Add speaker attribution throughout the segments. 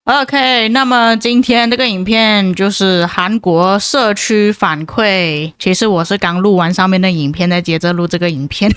Speaker 1: OK， 那么今天这个影片就是韩国社区反馈。其实我是刚录完上面的影片，再接着录这个影片。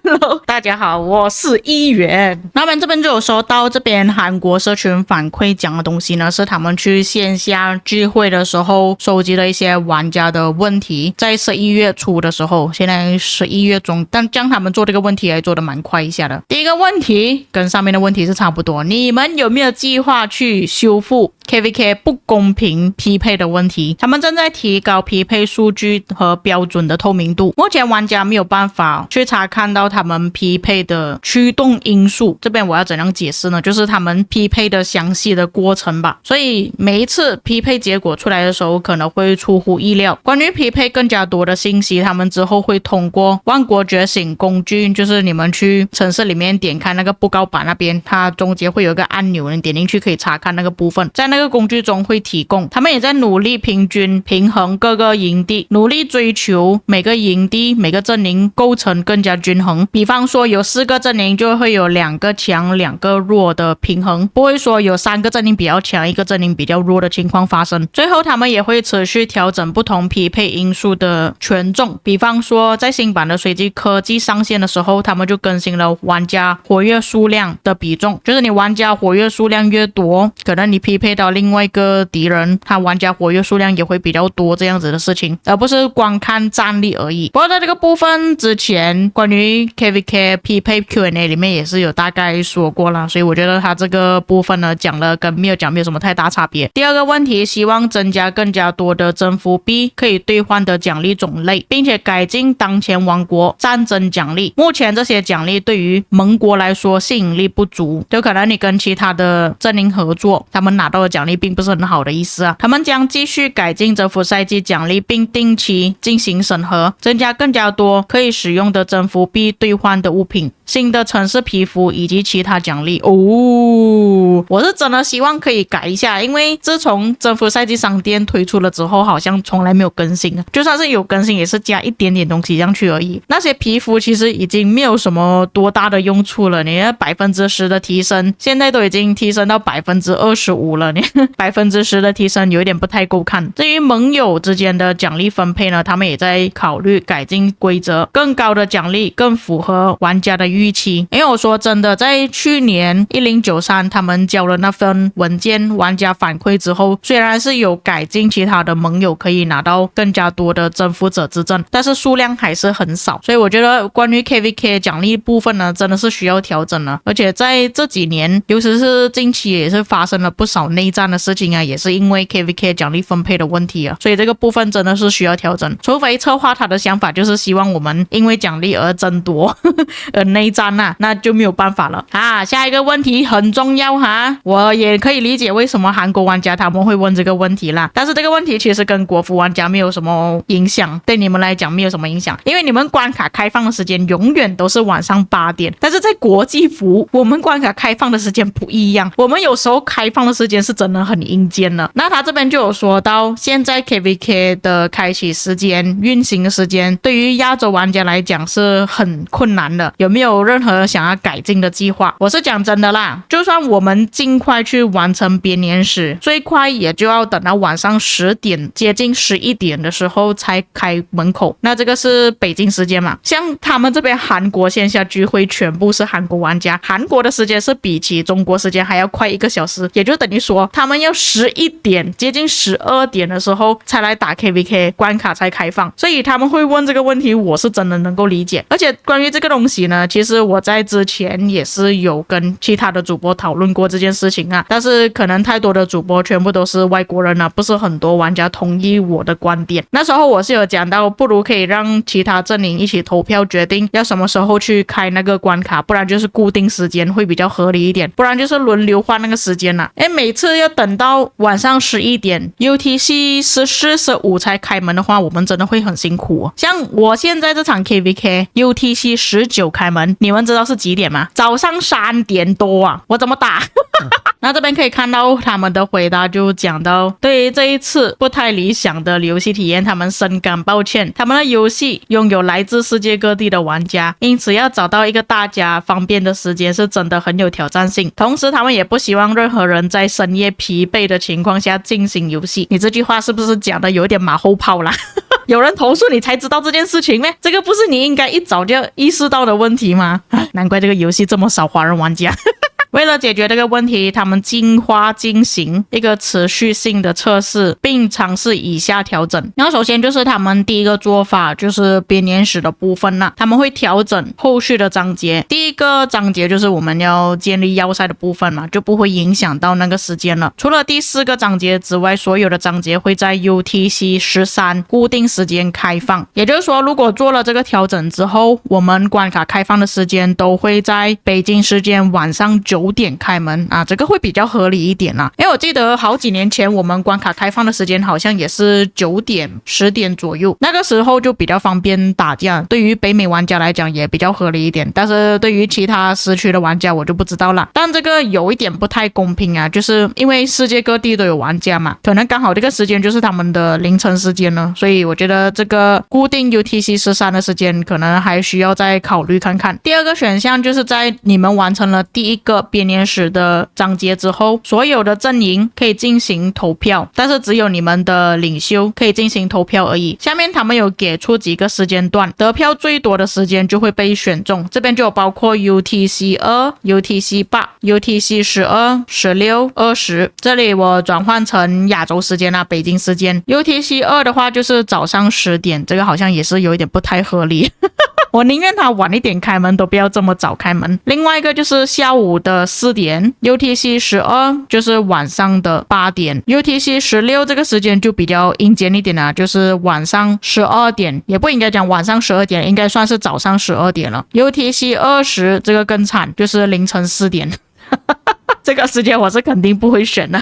Speaker 1: Hello， 大家好，我是议员。那么这边就有说到，这边韩国社群反馈讲的东西呢，是他们去线下聚会的时候收集了一些玩家的问题，在11月初的时候，现在11月中，但将他们做这个问题还做得蛮快一下的。第一个问题跟上面的问题是差不多，你们有没有计划去修复 KVK 不公平匹配的问题？他们正在提高匹配数据和标准的透明度。目前玩家没有办法去查看到他们匹配的驱动因素，这边我要怎样解释呢？就是他们匹配的详细的过程吧。所以每一次匹配结果出来的时候可能会出乎意料。关于匹配更加多的信息，他们之后会通过万国觉醒工具，就是你们去城市里面点开那个布告板那边，它中间会有一个按钮，你点进去可以查看那个部分，在那个工具中会提供。他们也在努力平衡各个营地，努力追求每个营地每个阵营构成更加均衡。比方说有4个阵营就会有2个强2个弱的平衡，不会说有3个阵营比较强1个阵营比较弱的情况发生。最后他们也会持续调整不同匹配因素的权重，比方说在新版的随机科技上线的时候，他们就更新了玩家活跃数量的比重，就是你玩家活跃数量越多，可能你匹配到另外一个敌人，他玩家活跃数量也会比较多，这样子的事情，而不是光看战力而已。不过在这个部分之前，关于 KVK 匹配 Q&A 里面也是有大概说过了，所以我觉得他这个部分呢讲了跟没有讲没有什么太大差别。第二个问题，希望增加更加多的征服币可以兑换的奖励种类，并且改进当前王国战争奖励。目前这些奖励对于盟国来说吸引力不足，就可能你跟其他的阵营合作，他们拿到的奖励并不是很好的意思啊。他们将继续改进征服赛季奖励，并定期进行审核，增加更加多可以使用的征服币兑换的物品、新的城市皮肤以及其他奖励。我是真的希望可以改一下，因为自从征服赛季商店推出了之后，好像从来没有更新，就算是有更新也是加一点点东西上去而已。那些皮肤其实已经没有什么多大的用处了，你的10%的提升现在都已经提升到25%了，你10%的提升有一点不太够看。至于盟友之间的奖励分配呢，他们也在考虑改进规则，更高的奖励更符合玩家的预期。因为我说真的，在去年1093他们交了那份文件玩家反馈之后，虽然是有改进其他的盟友可以拿到更加多的征服者之证，但是数量还是很少。所以我觉得关于 KVK 奖励部分呢，真的是需要调整了。而且在这几年，尤其是近期也是发生了不少内战的事情啊，也是因为 KVK 奖励分配的问题啊，所以这个部分真的是需要调整。除非策划他的想法就是希望我们因为奖励而争夺而内战啊，那就没有办法了啊。下一个问题很重要哈，我也可以理解为什么韩国玩家他们会问这个问题啦，但是这个问题其实跟国服玩家没有什么影响，对你们来讲没有什么影响，因为你们关卡开放的时间永远都是晚上8点，但是在国际服我们关卡开放的时间不一样，我们有时候开放的时间是真的很阴间了。那他这边就有说到，现在 KVK 的开启时间、运行的时间对于亚洲玩家来讲是很困难的，有没有任何想要改进的计划？我是讲真的啦，就算我们尽快去完成编年史，最快也就要等到晚上10点接近11点的时候才开门口，那这个是北京时间嘛。像他们这边韩国线下聚会全部是韩国玩家，韩国的时间是比起中国时间还要快1个小时，也就等于说他们要11点接近12点的时候才来打 KVK， 关卡才开放，所以他们会问这个问题，我是真的能够理解。而且关于这个东西呢，其实我在之前也是有跟其他的主播讨论过这件事情啊，但是可能太多的主播全部都是外国人啊，不是很多玩家同意我的观点。那时候我是有讲到，不如可以让其他阵营一起投票决定要什么时候去开那个关卡，不然就是固定时间会比较合理一点，不然就是轮流换那个时间啦。每次要等到晚上11点 UTC 14、15才开门的话，我们真的会很辛苦哦。像我现在这场 KVK UTC 19开门，你们知道是几点吗？早上3点多啊，我怎么打那这边可以看到他们的回答就讲到，对于这一次不太理想的游戏体验，他们深感抱歉。他们的游戏拥有来自世界各地的玩家，因此要找到一个大家方便的时间是真的很有挑战性。同时他们也不希望任何人在深夜疲惫的情况下进行游戏。你这句话是不是讲的有点马后炮啦？有人投诉你才知道这件事情咩？这个不是你应该一早就意识到的问题吗？难怪这个游戏这么少华人玩家。为了解决这个问题，他们进行一个持续性的测试，并尝试以下调整。然后首先就是他们第一个做法就是编年史的部分啦，他们会调整后续的章节。第一个章节就是我们要建立要塞的部分嘛，就不会影响到那个时间了。除了第4个章节之外，所有的章节会在 UTC 13固定时间开放。也就是说，如果做了这个调整之后，我们关卡开放的时间都会在北京时间晚上9点开门啊，这个会比较合理一点啦。因为我记得好几年前我们关卡开放的时间好像也是9点10点左右，那个时候就比较方便打架，对于北美玩家来讲也比较合理一点，但是对于其他时区的玩家我就不知道啦。但这个有一点不太公平啊，就是因为世界各地都有玩家嘛，可能刚好这个时间就是他们的凌晨时间呢，所以我觉得这个固定 UTC 13的时间可能还需要再考虑看看。第二个选项就是在你们完成了第一个编年史的章节之后，所有的阵营可以进行投票，但是只有你们的领袖可以进行投票而已。下面他们有给出几个时间段，得票最多的时间就会被选中，这边就有包括 UTC 2、UTC 8、UTC 12、16、20，这里我转换成亚洲时间啦，北京时间。UTC 2的话就是早上10点，这个好像也是有一点不太合理。我宁愿他晚一点开门，都不要这么早开门。另外一个就是下午的4点 ，UTC 12就是晚上的8点 ，UTC 16这个时间就比较阴间一点啦，就是晚上12点，也不应该讲晚上12点，应该算是早上12点了。UTC 20这个更惨，就是凌晨4点，这个时间我是肯定不会选的。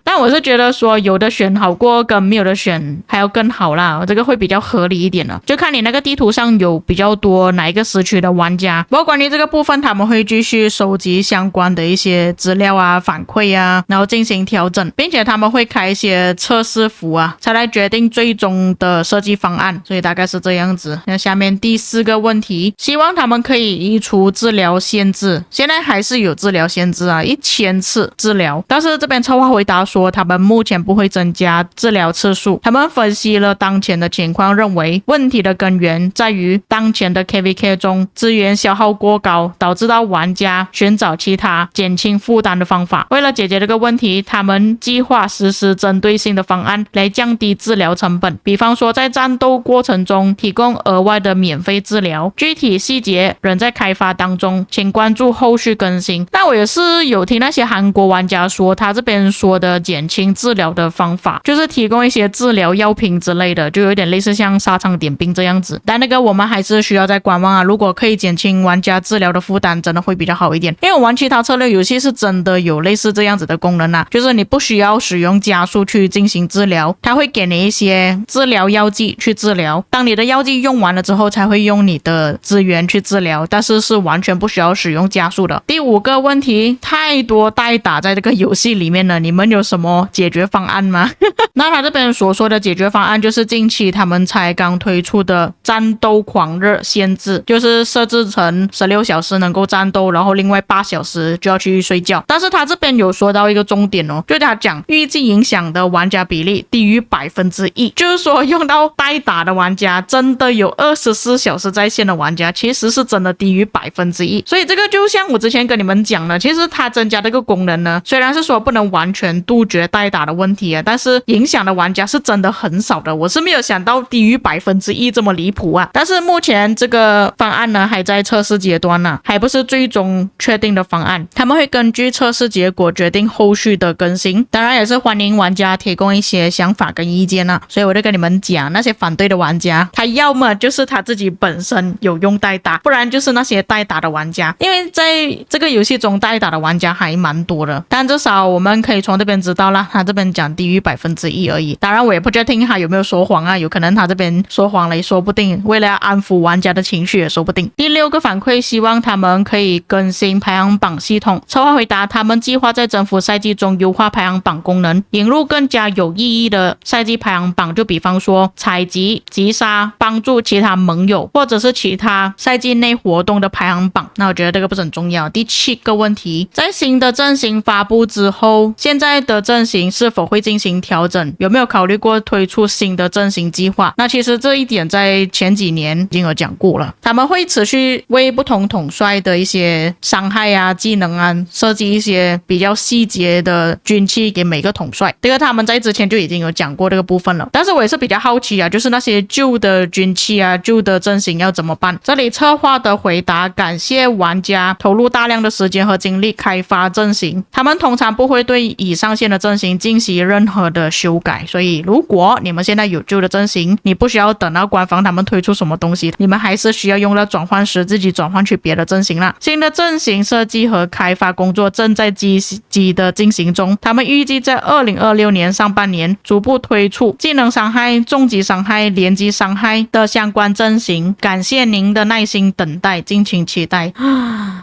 Speaker 1: 但我是觉得说有的选好过跟没有的选还要更好啦，这个会比较合理一点了，就看你那个地图上有比较多哪一个时区的玩家。不过关于这个部分，他们会继续收集相关的一些资料啊、反馈啊，然后进行调整，并且他们会开一些测试服啊，才来决定最终的设计方案。所以大概是这样子。那下面第4个问题，希望他们可以移除治疗限制。现在还是有治疗限制啊，1000次治疗，但是这边策划回答说他们目前不会增加治疗次数。他们分析了当前的情况，认为问题的根源在于当前的 KVK 中资源消耗过高，导致到玩家寻找其他减轻负担的方法。为了解决这个问题，他们计划实施针对性的方案来降低治疗成本，比方说在战斗过程中提供额外的免费治疗，具体细节仍在开发当中，请关注后续更新。但我也是有听那些韩国玩家说，他这边说的减轻治疗的方法就是提供一些治疗药品之类的，就有点类似像沙场点兵这样子。但那个我们还是需要再观望啊，如果可以减轻玩家治疗的负担，真的会比较好一点。因为我玩其他策略游戏是真的有类似这样子的功能啊，就是你不需要使用加速去进行治疗，它会给你一些治疗药剂去治疗，当你的药剂用完了之后才会用你的资源去治疗，但是是完全不需要使用加速的。第5个问题，太多代打在这个游戏里面了，你们有什么解决方案吗？那他这边所说的解决方案就是近期他们才刚推出的战斗狂热限制，就是设置成16小时能够战斗，然后另外8小时就要去睡觉。但是他这边有说到一个重点哦，就是他讲预计影响的玩家比例低于1%，就是说用到代打的玩家，真的有24小时在线的玩家，其实是真的低于1%。所以这个就像我之前跟你们讲的，其实它增加这个功能呢，虽然是说不能完全杜绝代打的问题啊，但是影响的玩家是真的很少的。我是没有想到低于1%这么离谱啊！但是目前这个方案呢还在测试阶段呢，还不是最终确定的方案。他们会根据测试结果决定后续的更新，当然也是欢迎玩家提供一些想法跟意见啊。所以我就跟你们讲，那些反对的玩家，他要么就是他自己本身有用代打，不然就是那些代打的玩家。因为在这个游戏中代打的玩家还蛮多的，但至少我们可以从这边知道道啦，他这边讲低于1%而已。当然我也不确定他有没有说谎啊，有可能他这边说谎了也说不定，为了要安抚玩家的情绪也说不定。第6个反馈，希望他们可以更新排行榜系统。策划回答，他们计划在征服赛季中优化排行榜功能，引入更加有意义的赛季排行榜，就比方说采集、击杀、帮助其他盟友，或者是其他赛季内活动的排行榜。那我觉得这个不是很重要。第7个问题，在新的阵型发布之后，现在的阵型是否会进行调整？有没有考虑过推出新的阵型计划？那其实这一点在前几年已经有讲过了，他们会持续为不同统帅的一些伤害啊、技能啊设计一些比较细节的军器给每个统帅，这个他们在之前就已经有讲过这个部分了。但是我也是比较好奇啊，就是那些旧的军器啊、旧的阵型要怎么办？这里策划的回答，感谢玩家投入大量的时间和精力开发阵型，他们通常不会对已上线的阵型进行任何的修改，所以如果你们现在有旧的阵型，你不需要等到官方他们推出什么东西，你们还是需要用到转换时自己转换去别的阵型啦。新的阵型设计和开发工作正在积极的进行中，他们预计在2026年上半年逐步推出技能伤害、重击伤害、连击伤害的相关阵型。感谢您的耐心等待，敬请期待。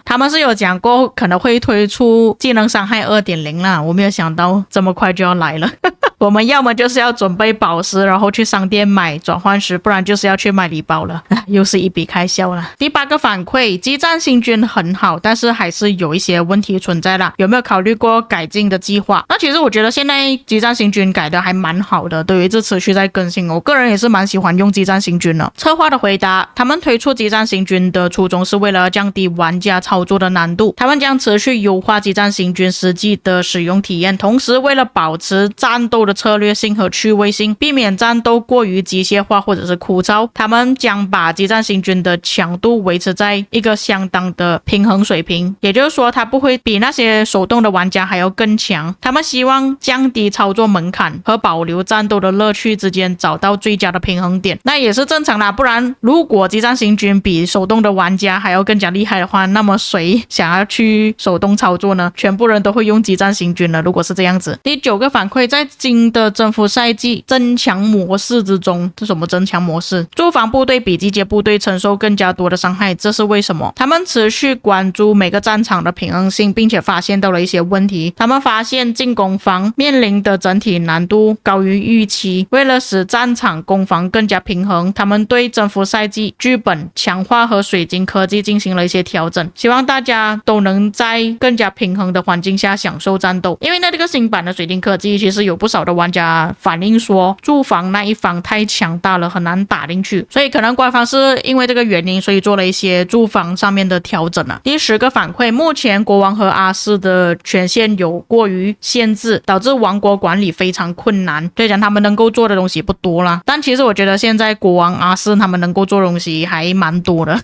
Speaker 1: 他们是有讲过可能会推出技能伤害 2.0 啦，我没有想到这么快就要来了。我们要么就是要准备宝石，然后去商店买转换石，不然就是要去买礼包了，又是一笔开销了。第8个反馈，激战新军很好，但是还是有一些问题存在啦，有没有考虑过改进的计划？那其实我觉得现在激战新军改的还蛮好的，对于这持续在更新，我个人也是蛮喜欢用激战新军的。策划的回答，他们推出激战新军的初衷是为了降低玩家操作的难度，他们将持续优化激战新军实际的使用体验，同时为了保持战斗的策略性和趣味性，避免战斗过于机械化或者是枯燥，他们将把激战新军的强度维持在一个相当的平衡水平，也就是说它不会比那些手动的玩家还要更强。他们希望降低操作门槛和保留战斗的乐趣之间找到最佳的平衡点，那也是正常啦，不然如果激战新军比手动的玩家还要更加厉害的话，那么谁想要去手动操作呢？全部人都会用激战新军了，如果是这样子。第9个反馈，在新的征服赛季增强模式之中，这什么增强模式？驻防部队比集结部队承受更加多的伤害，这是为什么？他们持续关注每个战场的平衡性，并且发现到了一些问题。他们发现进攻方面临的整体难度高于预期，为了使战场攻防更加平衡，他们对征服赛季剧本强化和水晶科技进行了一些调整，希望大家都能在更加平衡的环境下享受战斗。因为这个新版的水晶科技其实有不少的玩家反映说驻防那一方太强大了，很难打进去，所以可能官方是因为这个原因，所以做了一些驻防上面的调整啊。第10个反馈，目前国王和阿斯的权限有过于限制，导致王国管理非常困难，所以讲他们能够做的东西不多啦。但其实我觉得现在国王阿斯他们能够做的东西还蛮多的。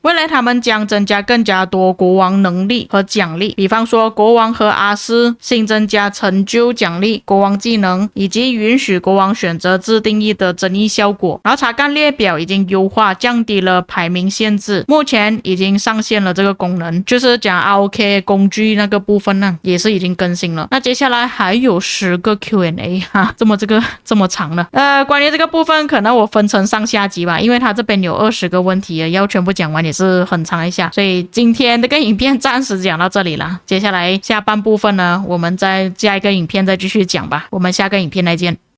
Speaker 1: 未来他们将增加更加多国王能力和奖励，比方说国王和阿斯新增加成就奖励、国王技能，以及允许国王选择自定义的争议效果。然后查看列表已经优化，降低了排名限制，目前已经上线了这个功能，就是讲 ROK 工具那个部分呢，也是已经更新了。那接下来还有10个 Q&A 哈，这么长了。关于这个部分可能我分成上下集吧，因为它这边有20个问题，要全部讲完也是很长一下，所以今天这个影片暂时讲到这里了。接下来下半部分呢，我们再加一个影片再继续讲吧。我们下个影片再见。